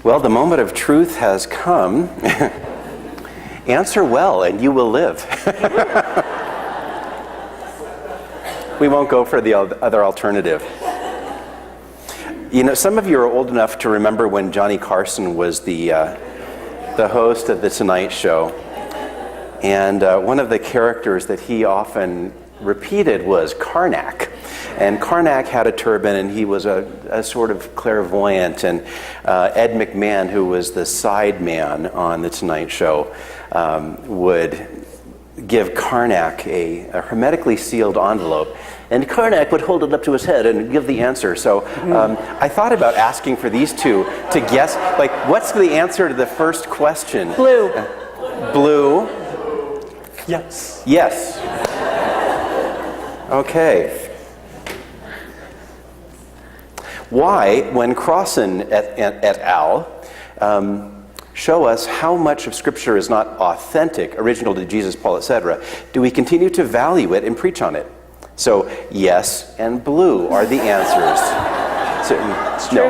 Well, the moment of truth has come. Answer well, and you will live. We won't go for the other alternative. You know, some of you are old enough to remember when Johnny Carson was the host of The Tonight Show. And one of the characters that he often repeated was Karnak. And Karnak had a turban, and he was a sort of clairvoyant. And Ed McMahon, who was the side man on The Tonight Show, would give Karnak a hermetically sealed envelope. And Karnak would hold it up to his head and give the answer. So I thought about asking for these two to guess, like, what's the answer to the first question? Blue. Blue. Yes. Yes. Okay. Why, when Crossan et al. Show us how much of Scripture is not authentic, original to Jesus, Paul, etc., do we continue to value it and preach on it? So, yes and blue are the answers. It's true.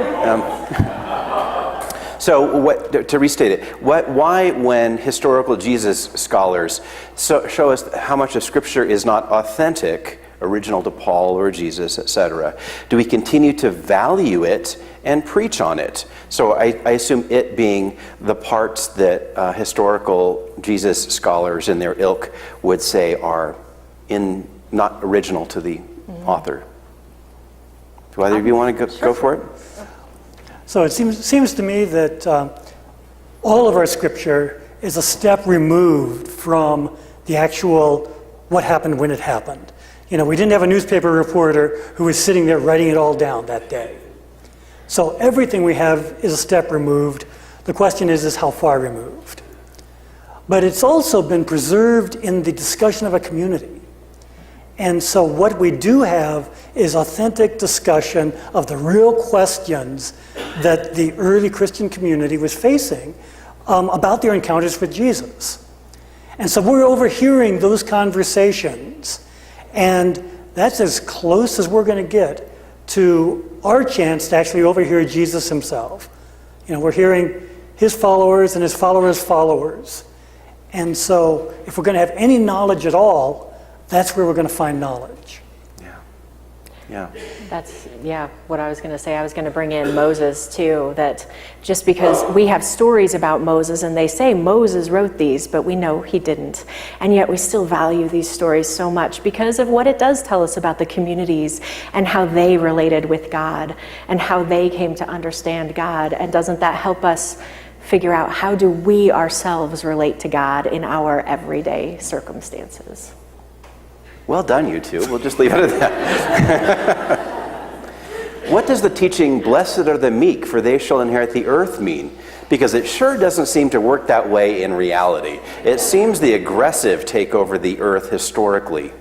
So, to restate it, why, when historical Jesus scholars show us how much of Scripture is not authentic, original to Paul or Jesus, etc., do we continue to value it and preach on it? So I assume it being the parts that historical Jesus scholars in their ilk would say are not original to the author. Do either of you want to go for it? So it seems to me that all of our Scripture is a step removed from the actual what happened when it happened. You know, we didn't have a newspaper reporter who was sitting there writing it all down that day. So everything we have is a step removed. The question is how far removed? But it's also been preserved in the discussion of a community. And so what we do have is authentic discussion of the real questions that the early Christian community was facing about their encounters with Jesus. And so we're overhearing those conversations. And that's as close as we're going to get to our chance to actually overhear Jesus himself. You know, we're hearing his followers and his followers' followers. And so if we're going to have any knowledge at all, that's where we're going to find knowledge. Yeah. That's, what I was going to say. I was going to bring in Moses, too, that just because we have stories about Moses, and they say Moses wrote these, but we know he didn't. And yet we still value these stories so much because of what it does tell us about the communities and how they related with God and how they came to understand God. And doesn't that help us figure out how do we ourselves relate to God in our everyday circumstances? Well done, you two. We'll just leave it at that. What does the teaching, blessed are the meek, for they shall inherit the earth, mean? Because it sure doesn't seem to work that way in reality. It seems the aggressive take over the earth historically.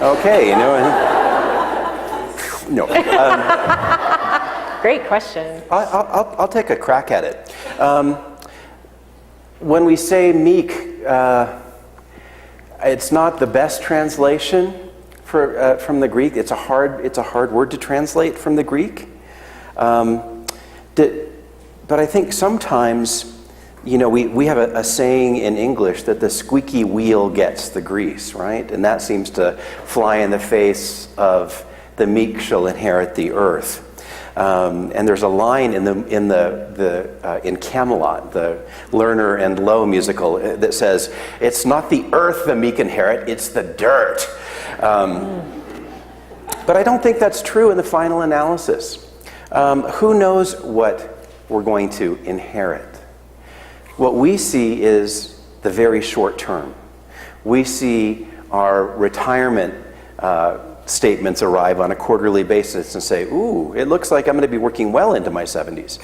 Okay, you know. No. Great question. I'll take a crack at it. When we say meek, it's not the best translation from the Greek. It's a hard word to translate from the Greek. But I think sometimes, you know, we have a saying in English that the squeaky wheel gets the grease, right? And that seems to fly in the face of the meek shall inherit the earth. And there's a line in Camelot, the Lerner and Lowe musical, that says, "It's not the earth the meek inherit; it's the dirt." But I don't think that's true in the final analysis. Who knows what we're going to inherit? What we see is the very short term. We see our retirement statements arrive on a quarterly basis and say, ooh, it looks like I'm going to be working well into my 70s.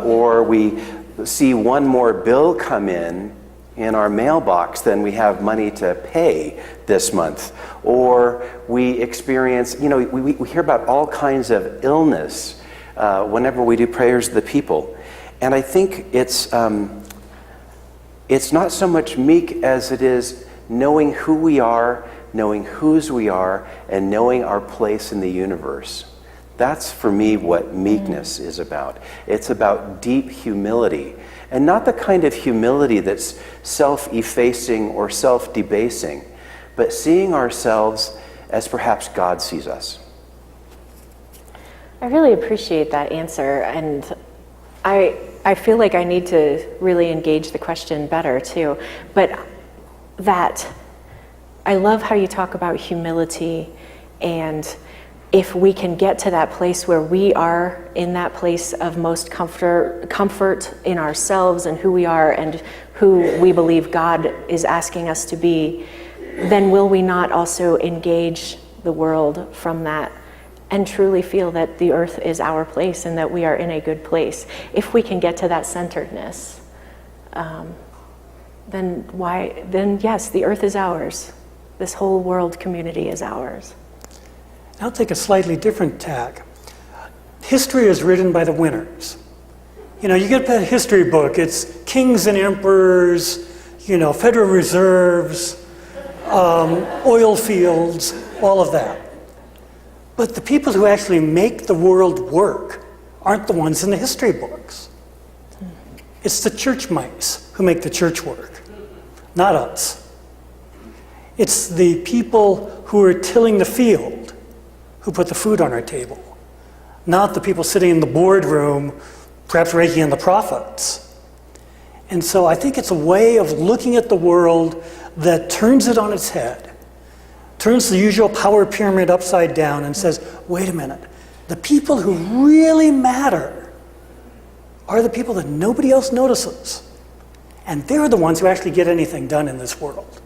Or we see one more bill come in our mailbox than we have money to pay this month. Or we experience, you know, we hear about all kinds of illness whenever we do prayers of the people. And I think it's not so much meek as it is knowing who we are, knowing whose we are, and knowing our place in the universe. That's for me what meekness is about. It's about deep humility, and not the kind of humility that's self-effacing or self-debasing, but seeing ourselves as perhaps God sees us. I really appreciate that answer, and I feel like I need to really engage the question better too. But that, I love how you talk about humility, and if we can get to that place where we are in that place of most comfort in ourselves and who we are and who we believe God is asking us to be, then will we not also engage the world from that and truly feel that the earth is our place and that we are in a good place? If we can get to that centeredness, then yes, the earth is ours. This whole world community is ours. I'll take a slightly different tack. History is written by the winners. You know, you get that history book, it's kings and emperors, Federal Reserves, oil fields, all of that. But the people who actually make the world work aren't the ones in the history books. It's the church mice who make the church work, not us. It's the people who are tilling the field who put the food on our table, not the people sitting in the boardroom, perhaps raking in the profits. And so I think it's a way of looking at the world that turns it on its head, turns the usual power pyramid upside down and says, wait a minute, the people who really matter are the people that nobody else notices. And they're the ones who actually get anything done in this world.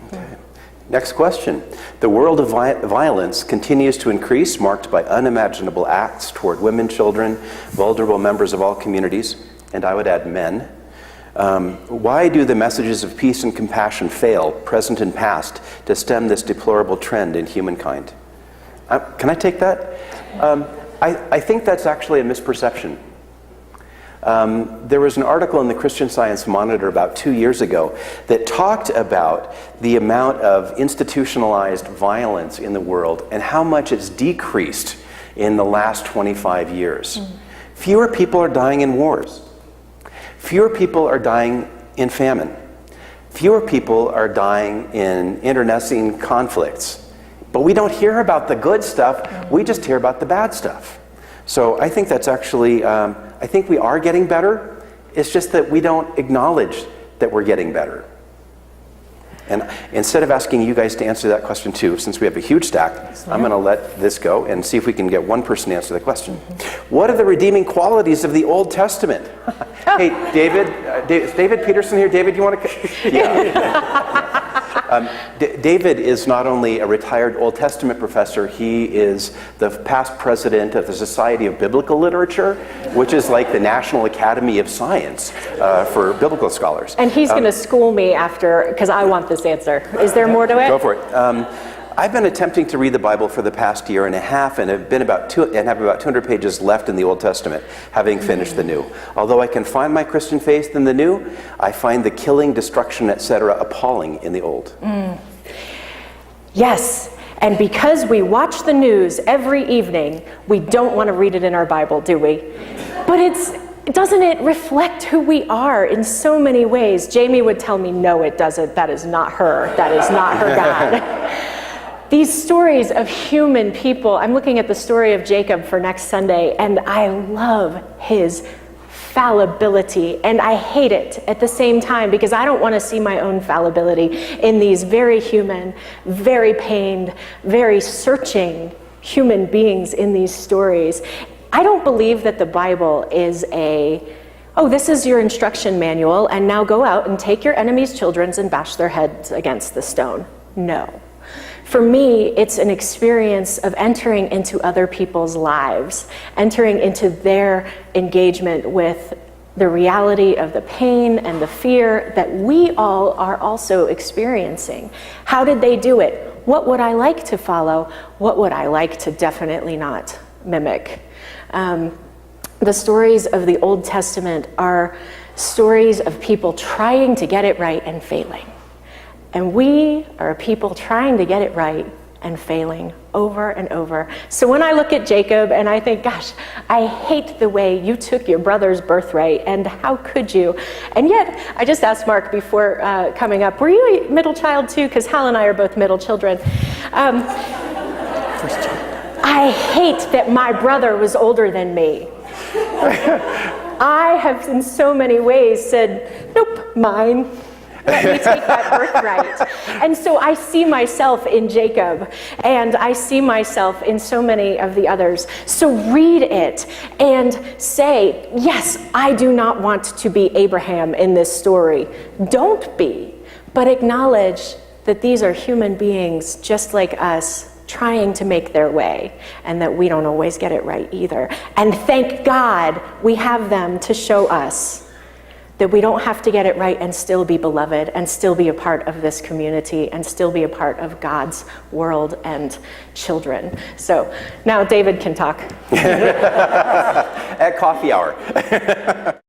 Okay. Next question. The world of violence continues to increase, marked by unimaginable acts toward women, children, vulnerable members of all communities, and I would add men. Why do the messages of peace and compassion fail, present and past, to stem this deplorable trend in humankind? Can I take that? I think that's actually a misperception. There was an article in the Christian Science Monitor about 2 years ago that talked about the amount of institutionalized violence in the world and how much it's decreased in the last 25 years. Fewer people are dying in wars. Fewer people are dying in famine. Fewer people are dying in internecine conflicts. But we don't hear about the good stuff, we just hear about the bad stuff. So I think that's actually, I think we are getting better. It's just that we don't acknowledge that we're getting better. And instead of asking you guys to answer that question too, since we have a huge stack, I'm going to let this go and see if we can get one person to answer the question. What are the redeeming qualities of the Old Testament? Hey, David Peterson here. David, you want to? Yeah. David is not only a retired Old Testament professor, he is the past president of the Society of Biblical Literature, which is like the National Academy of Science for biblical scholars. And he's going to school me after, because I want this answer. Is there more to it? Go for it. I've been attempting to read the Bible for the past year and a half, and have about 200 pages left in the Old Testament, having finished the New. Although I can find my Christian faith in the New, I find the killing, destruction, etc. appalling in the Old. Yes, and because we watch the news every evening, we don't want to read it in our Bible, do we? But doesn't it reflect who we are in so many ways? Jamie would tell me, no, it doesn't. That is not her. That is not her God. These stories of human people, I'm looking at the story of Jacob for next Sunday, and I love his fallibility, and I hate it at the same time because I don't want to see my own fallibility in these very human, very pained, very searching human beings in these stories. I don't believe that the Bible is this is your instruction manual, and now go out and take your enemy's children and bash their heads against the stone. No. For me, it's an experience of entering into other people's lives, entering into their engagement with the reality of the pain and the fear that we all are also experiencing. How did they do it? What would I like to follow? What would I like to definitely not mimic? The stories of the Old Testament are stories of people trying to get it right and failing. And we are people trying to get it right and failing over and over. So when I look at Jacob and I think, gosh, I hate the way you took your brother's birthright, and how could you? And yet, I just asked Mark before coming up, were you a middle child too? Because Hal and I are both middle children. I hate that my brother was older than me. I have in so many ways said, nope, mine. Let me take that birthright. And so I see myself in Jacob, and I see myself in so many of the others. So read it and say, yes, I do not want to be Abraham in this story. Don't be, but acknowledge that these are human beings just like us, trying to make their way, and that we don't always get it right either. And thank God we have them to show us that we don't have to get it right and still be beloved and still be a part of this community and still be a part of God's world and children. So now David can talk. At coffee hour.